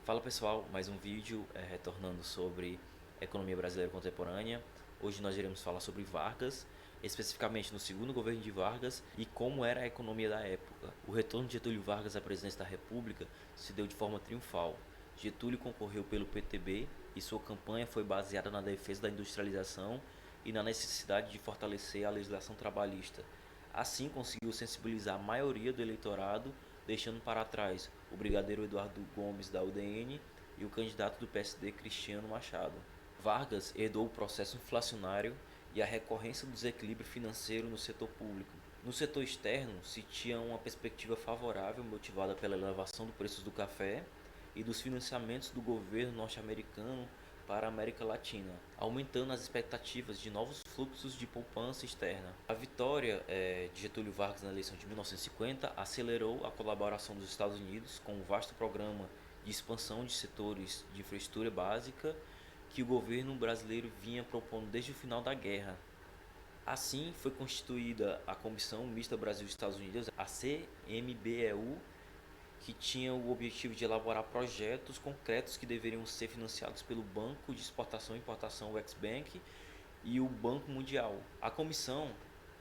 Fala pessoal, mais um vídeo retornando sobre economia brasileira contemporânea. Hoje nós iremos falar sobre Vargas, especificamente no segundo governo de Vargas e como era a economia da época. O retorno de Getúlio Vargas à presidência da República se deu de forma triunfal. Getúlio concorreu pelo PTB e sua campanha foi baseada na defesa da industrialização e na necessidade de fortalecer a legislação trabalhista. Assim conseguiu sensibilizar a maioria do eleitorado, deixando para trás o brigadeiro Eduardo Gomes da UDN e o candidato do PSD Cristiano Machado. Vargas herdou o processo inflacionário e a recorrência do desequilíbrio financeiro no setor público. No setor externo, se tinha uma perspectiva favorável motivada pela elevação do preço do café e dos financiamentos do governo norte-americano para a América Latina, aumentando as expectativas de novos fluxos de poupança externa. A vitória de Getúlio Vargas na eleição de 1950 acelerou a colaboração dos Estados Unidos com um vasto programa de expansão de setores de infraestrutura básica que o governo brasileiro vinha propondo desde o final da guerra. Assim, foi constituída a Comissão Mista Brasil-Estados Unidos, a CMBEU, que tinha o objetivo de elaborar projetos concretos que deveriam ser financiados pelo Banco de Exportação e Importação, o Ex-Bank, e o Banco Mundial. A comissão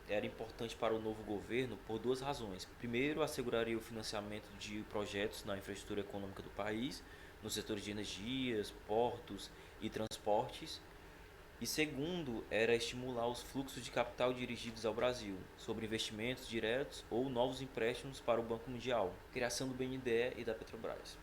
era importante para o novo governo por duas razões. Primeiro, asseguraria o financiamento de projetos na infraestrutura econômica do país, nos setores de energias, portos e transportes. E segundo, era estimular os fluxos de capital dirigidos ao Brasil, sobre investimentos diretos ou novos empréstimos para o Banco Mundial, criação do BNDE e da Petrobras.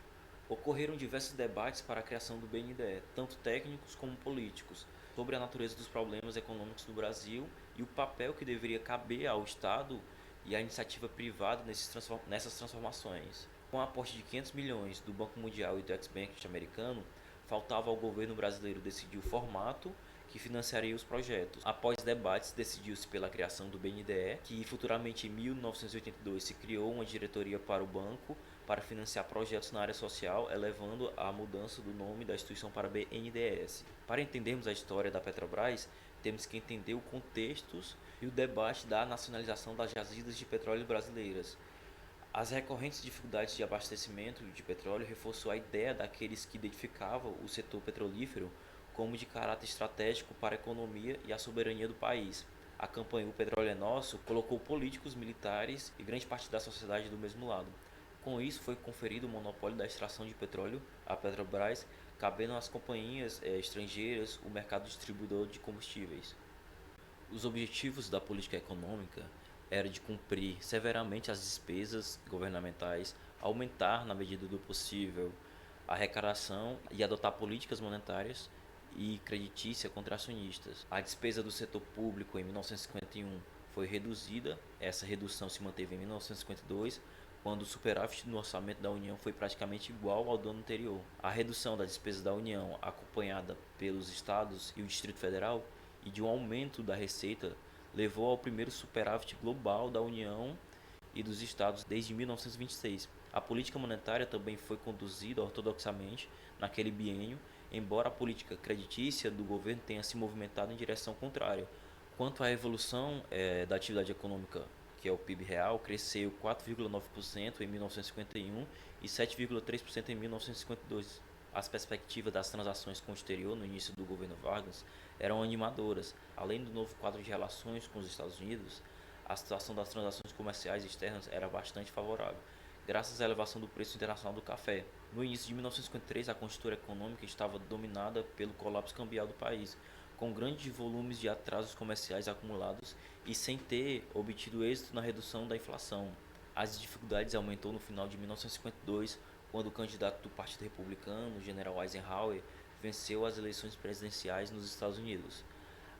Ocorreram diversos debates para a criação do BNDE, tanto técnicos como políticos, sobre a natureza dos problemas econômicos do Brasil e o papel que deveria caber ao Estado e à iniciativa privada nessas transformações. Com o aporte de 500 milhões do Banco Mundial e do Ex-Bank americano, faltava ao governo brasileiro decidir o formato que financiaria os projetos. Após debates, decidiu-se pela criação do BNDE, que futuramente em 1982 se criou uma diretoria para o banco para financiar projetos na área social, elevando a mudança do nome da instituição para BNDES. Para entendermos a história da Petrobras, temos que entender o contexto e o debate da nacionalização das jazidas de petróleo brasileiras. As recorrentes dificuldades de abastecimento de petróleo reforçou a ideia daqueles que identificavam o setor petrolífero como de caráter estratégico para a economia e a soberania do país. A campanha O Petróleo é Nosso colocou políticos, militares e grande parte da sociedade do mesmo lado. Com isso, foi conferido o monopólio da extração de petróleo à Petrobras, cabendo às companhias estrangeiras o mercado distribuidor de combustíveis. Os objetivos da política econômica era de cumprir severamente as despesas governamentais, aumentar na medida do possível a arrecadação e adotar políticas monetárias e creditícia contracionistas. A despesa do setor público em 1951 foi reduzida, essa redução se manteve em 1952, quando o superávit no orçamento da União foi praticamente igual ao do ano anterior. A redução das despesas da União, acompanhada pelos estados e o Distrito Federal, e de um aumento da receita, levou ao primeiro superávit global da União e dos estados desde 1926. A política monetária também foi conduzida ortodoxamente naquele biênio, embora a política creditícia do governo tenha se movimentado em direção contrária. Quanto à evolução da atividade econômica, que é o PIB real, cresceu 4,9% em 1951 e 7,3% em 1952. As perspectivas das transações com o exterior no início do governo Vargas eram animadoras. Além do novo quadro de relações com os Estados Unidos, a situação das transações comerciais externas era bastante favorável, graças à elevação do preço internacional do café. No início de 1953, a conjuntura econômica estava dominada pelo colapso cambial do país, com grandes volumes de atrasos comerciais acumulados e sem ter obtido êxito na redução da inflação. As dificuldades aumentou no final de 1952, quando o candidato do Partido Republicano, o General Eisenhower, venceu as eleições presidenciais nos Estados Unidos.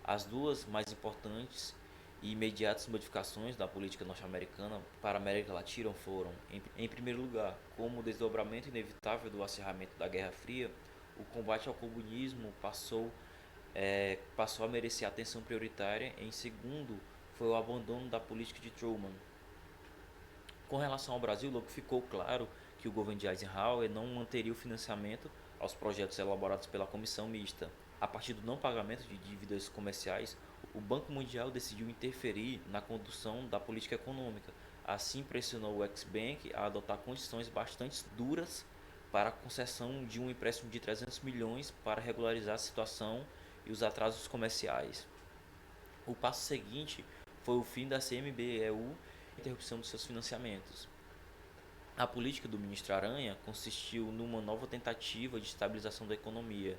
As duas mais importantes e imediatas modificações da política norte-americana para a América Latina foram, em primeiro lugar, como o desdobramento inevitável do acirramento da Guerra Fria, o combate ao comunismo passou a merecer atenção prioritária. Em segundo, foi o abandono da política de Truman. Com relação ao Brasil, logo ficou claro que o governo de Eisenhower não manteria o financiamento aos projetos elaborados pela comissão mista. A partir do não pagamento de dívidas comerciais, o Banco Mundial decidiu interferir na condução da política econômica. Assim, pressionou o Ex-Bank a adotar condições bastante duras para a concessão de um empréstimo de 300 milhões para regularizar a situação e os atrasos comerciais. O passo seguinte foi o fim da CMBEU e a interrupção dos seus financiamentos. A política do ministro Aranha consistiu numa nova tentativa de estabilização da economia.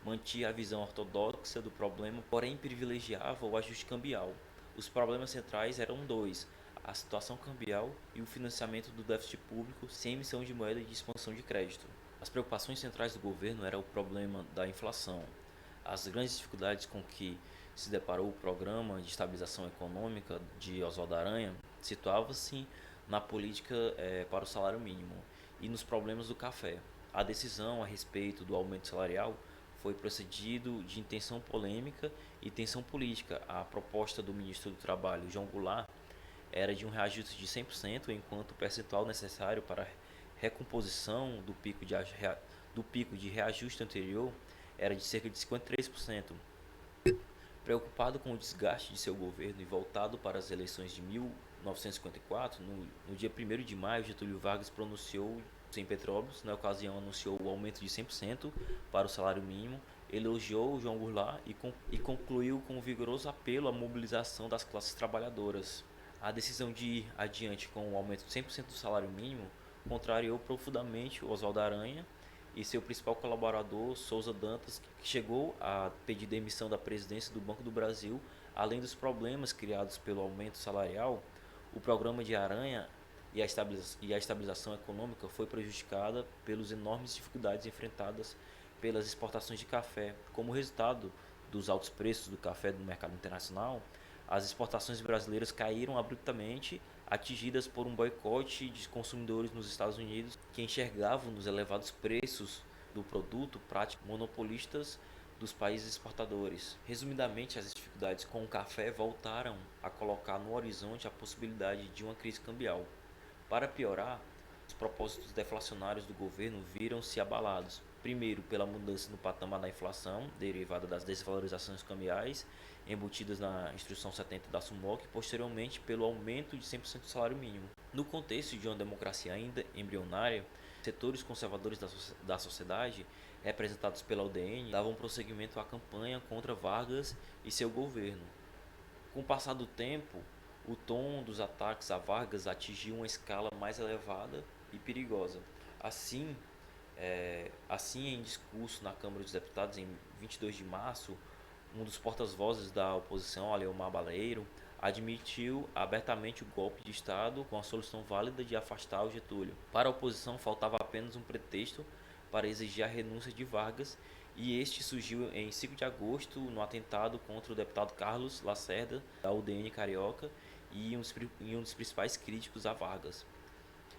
Mantinha a visão ortodoxa do problema, porém privilegiava o ajuste cambial. Os problemas centrais eram dois: a situação cambial e o financiamento do déficit público sem emissão de moeda e de expansão de crédito. As preocupações centrais do governo eram o problema da inflação. As grandes dificuldades com que se deparou o programa de estabilização econômica de Oswaldo Aranha situava-se na política para o salário mínimo e nos problemas do café. A decisão a respeito do aumento salarial foi procedido de intenção polêmica e tensão política. A proposta do ministro do Trabalho, João Goulart, era de um reajuste de 100%, enquanto o percentual necessário para a recomposição do pico de reajuste anterior era de cerca de 53%. Preocupado com o desgaste de seu governo e voltado para as eleições de 1954, no dia 1º de maio, Getúlio Vargas pronunciou sem Petrópolis, na ocasião anunciou o aumento de 100% para o salário mínimo, elogiou João Goulart e concluiu com um vigoroso apelo à mobilização das classes trabalhadoras. A decisão de ir adiante com o aumento de 100% do salário mínimo contrariou profundamente Oswaldo Aranha e seu principal colaborador, Souza Dantas, que chegou a pedir demissão da presidência do Banco do Brasil. Além dos problemas criados pelo aumento salarial, o programa de Aranha e a estabilização econômica foi prejudicada pelas enormes dificuldades enfrentadas pelas exportações de café. Como resultado dos altos preços do café no mercado internacional, as exportações brasileiras caíram abruptamente, atingidas por um boicote de consumidores nos Estados Unidos, que enxergavam nos elevados preços do produto práticas monopolistas dos países exportadores. Resumidamente, as dificuldades com o café voltaram a colocar no horizonte a possibilidade de uma crise cambial. Para piorar, os propósitos deflacionários do governo viram-se abalados. Primeiro, pela mudança no patamar da inflação, derivada das desvalorizações cambiais embutidas na Instrução 70 da SUMOC, e posteriormente pelo aumento de 100% do salário mínimo. No contexto de uma democracia ainda embrionária, setores conservadores da sociedade, representados pela UDN, davam prosseguimento à campanha contra Vargas e seu governo. Com o passar do tempo, o tom dos ataques a Vargas atingiu uma escala mais elevada e perigosa. Assim, em discurso na Câmara dos Deputados em 22 de março, um dos porta-vozes da oposição, Aleomar Baleiro, admitiu abertamente o golpe de Estado com a solução válida de afastar o Getúlio. Para a oposição faltava apenas um pretexto para exigir a renúncia de Vargas, e este surgiu em 5 de agosto no atentado contra o deputado Carlos Lacerda, da UDN Carioca, e um dos principais críticos a Vargas.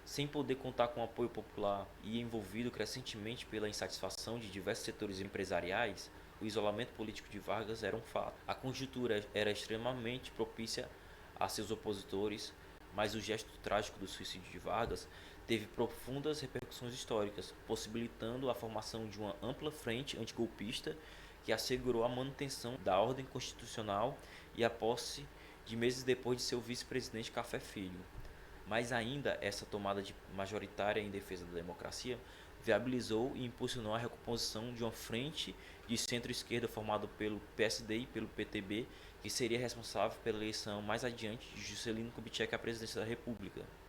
Sem poder contar com apoio popular e envolvido crescentemente pela insatisfação de diversos setores empresariais, o isolamento político de Vargas era um fato. A conjuntura era extremamente propícia a seus opositores, mas o gesto trágico do suicídio de Vargas teve profundas repercussões históricas, possibilitando a formação de uma ampla frente antigolpista que assegurou a manutenção da ordem constitucional e a posse de meses depois de seu vice-presidente Café Filho. Mas ainda essa tomada majoritária em defesa da democracia viabilizou e impulsionou a recomposição de uma frente de centro-esquerda formada pelo PSD e pelo PTB, que seria responsável pela eleição mais adiante de Juscelino Kubitschek à presidência da República.